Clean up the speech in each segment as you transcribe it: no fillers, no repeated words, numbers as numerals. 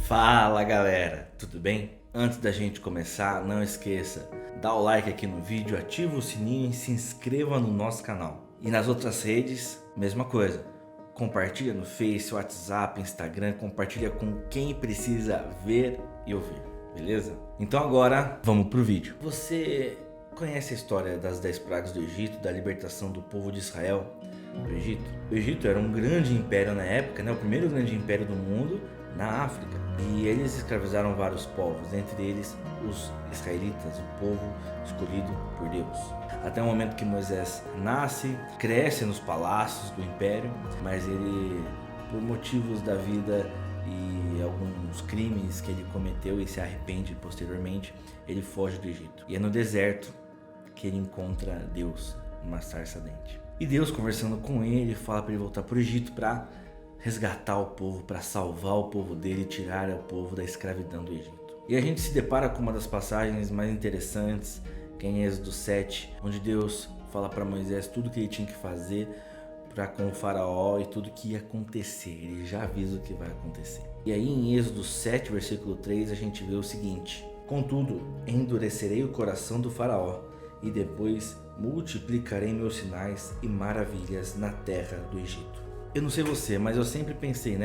Fala galera, tudo bem? Antes da gente começar, não esqueça, dá o like aqui no vídeo, ativa o sininho e se inscreva no nosso canal. E nas outras redes, mesma coisa. Compartilha no Face, WhatsApp, Instagram, compartilha com quem precisa ver e ouvir, beleza? Então agora, vamos pro vídeo. Você conhece a história das 10 pragas do Egito, da libertação do povo de Israel do Egito? O Egito era um grande império na época, o primeiro grande império do mundo na África. E eles escravizaram vários povos, entre eles os israelitas, o povo escolhido por Deus. Até o momento que Moisés nasce, cresce nos palácios do império, mas ele, por motivos da vida e alguns crimes que ele cometeu e se arrepende posteriormente, ele foge do Egito. E é no deserto que ele encontra Deus, numa sarça ardente. E Deus, conversando com ele, fala para ele voltar para o Egito para resgatar o povo, para salvar o povo dele e tirar o povo da escravidão do Egito. E a gente se depara com uma das passagens mais interessantes, que é em Êxodo 7, onde Deus fala para Moisés tudo que ele tinha que fazer para com o faraó e tudo que ia acontecer. Ele já avisa o que vai acontecer. E aí em Êxodo 7, versículo 3, a gente vê o seguinte: contudo, endurecerei o coração do faraó e depois multiplicarei meus sinais e maravilhas na terra do Egito. Eu não sei você, mas eu sempre pensei,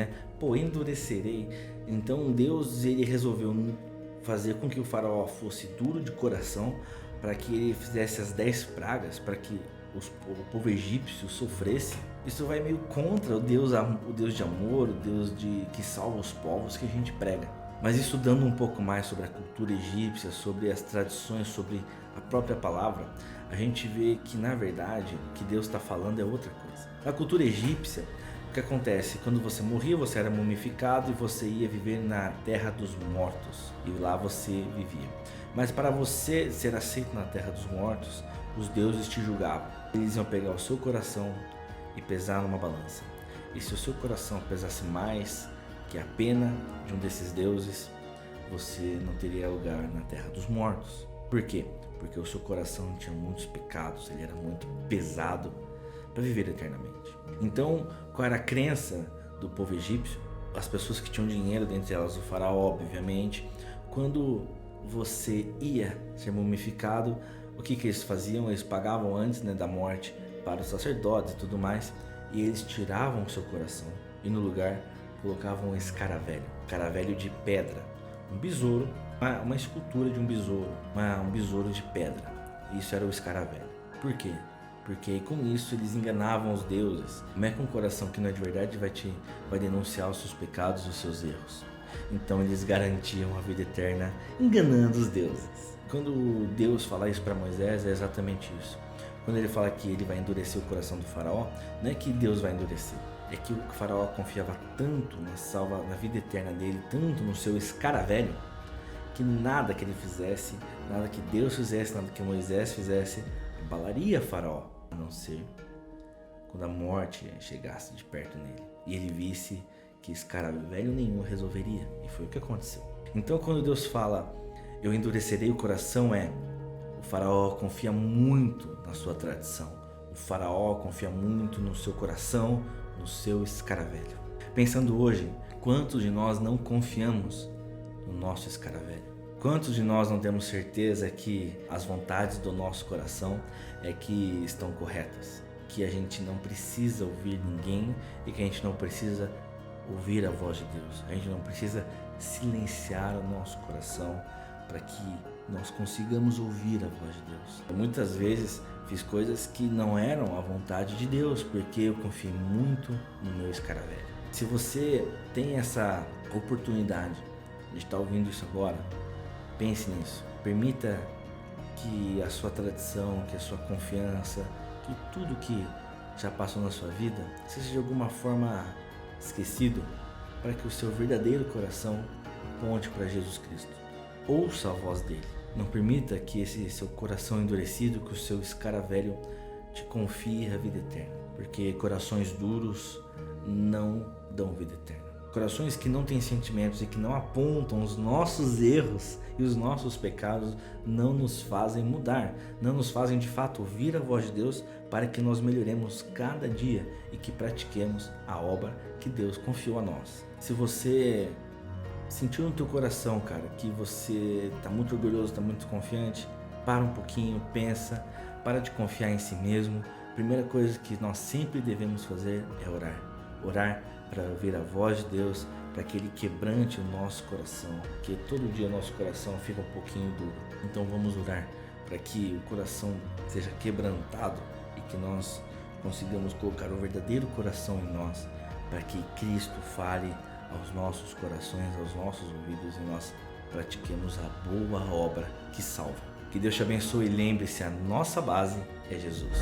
endurecerei. Então Deus, ele resolveu fazer com que o faraó fosse duro de coração para que ele fizesse as 10 pragas, para que o povo egípcio sofresse. Isso vai meio contra o Deus de amor, o Deus que salva os povos que a gente prega. Mas estudando um pouco mais sobre a cultura egípcia, sobre as tradições, sobre a própria palavra, a gente vê que na verdade o que Deus está falando é outra coisa. Na cultura egípcia, o que acontece? Quando você morria, você era mumificado e você ia viver na terra dos mortos. E lá você vivia. Mas para você ser aceito na terra dos mortos, os deuses te julgavam. Eles iam pegar o seu coração e pesar numa balança. E se o seu coração pesasse mais que a pena de um desses deuses, você não teria lugar na terra dos mortos. Por quê? Porque o seu coração tinha muitos pecados, ele era muito pesado para viver eternamente. Então, qual era a crença do povo egípcio? As pessoas que tinham dinheiro, dentre elas o faraó, obviamente, quando você ia ser mumificado, o que eles faziam? Eles pagavam antes da morte para os sacerdotes e tudo mais, e eles tiravam o seu coração e no lugar colocavam um escaravelho de pedra, um besouro, uma escultura de um besouro de pedra. Isso era o escaravelho. Por quê? Porque com isso eles enganavam os deuses. Como é que um coração que não é de verdade vai denunciar os seus pecados e os seus erros? Então eles garantiam a vida eterna enganando os deuses. Quando Deus fala isso para Moisés, é exatamente isso. Quando ele fala que ele vai endurecer o coração do faraó, não é que Deus vai endurecer. É que o faraó confiava tanto na vida eterna dele, tanto no seu escaravelho, que nada que ele fizesse, nada que Deus fizesse, nada que Moisés fizesse, abalaria faraó, a não ser quando a morte chegasse de perto nele e ele visse que escaravelho nenhum resolveria. E foi o que aconteceu. Então quando Deus fala, eu endurecerei o coração, o faraó confia muito na sua tradição. O faraó confia muito no seu coração, no seu escaravelho. Pensando hoje, quantos de nós não confiamos no nosso escaravelho? Quantos de nós não temos certeza que as vontades do nosso coração que estão corretas? Que a gente não precisa ouvir ninguém e que a gente não precisa ouvir a voz de Deus. A gente não precisa silenciar o nosso coração para que nós consigamos ouvir a voz de Deus. Muitas vezes fiz coisas que não eram a vontade de Deus, porque eu confiei muito no meu escaravelho. Se você tem essa oportunidade de estar ouvindo isso agora, pense nisso. Permita que a sua tradição, que a sua confiança, que tudo que já passou na sua vida seja de alguma forma esquecido, para que o seu verdadeiro coração ponte para Jesus Cristo. Ouça a voz dele. Não permita que esse seu coração endurecido, que o seu escaravelho te confie a vida eterna, porque corações duros não dão vida eterna. Corações que não têm sentimentos e que não apontam os nossos erros e os nossos pecados não nos fazem mudar, não nos fazem de fato ouvir a voz de Deus para que nós melhoremos cada dia e que pratiquemos a obra que Deus confiou a nós. Se você sentiu no teu coração, cara, que você tá muito orgulhoso, tá muito confiante, para um pouquinho, pensa, para de confiar em si mesmo. Primeira coisa que nós sempre devemos fazer é orar. Orar para ouvir a voz de Deus, para que Ele quebrante o nosso coração, porque todo dia o nosso coração fica um pouquinho duro. Então vamos orar para que o coração seja quebrantado e que nós consigamos colocar o verdadeiro coração em nós, para que Cristo fale aos nossos corações, aos nossos ouvidos e nós pratiquemos a boa obra que salva. Que Deus te abençoe e lembre-se, a nossa base é Jesus.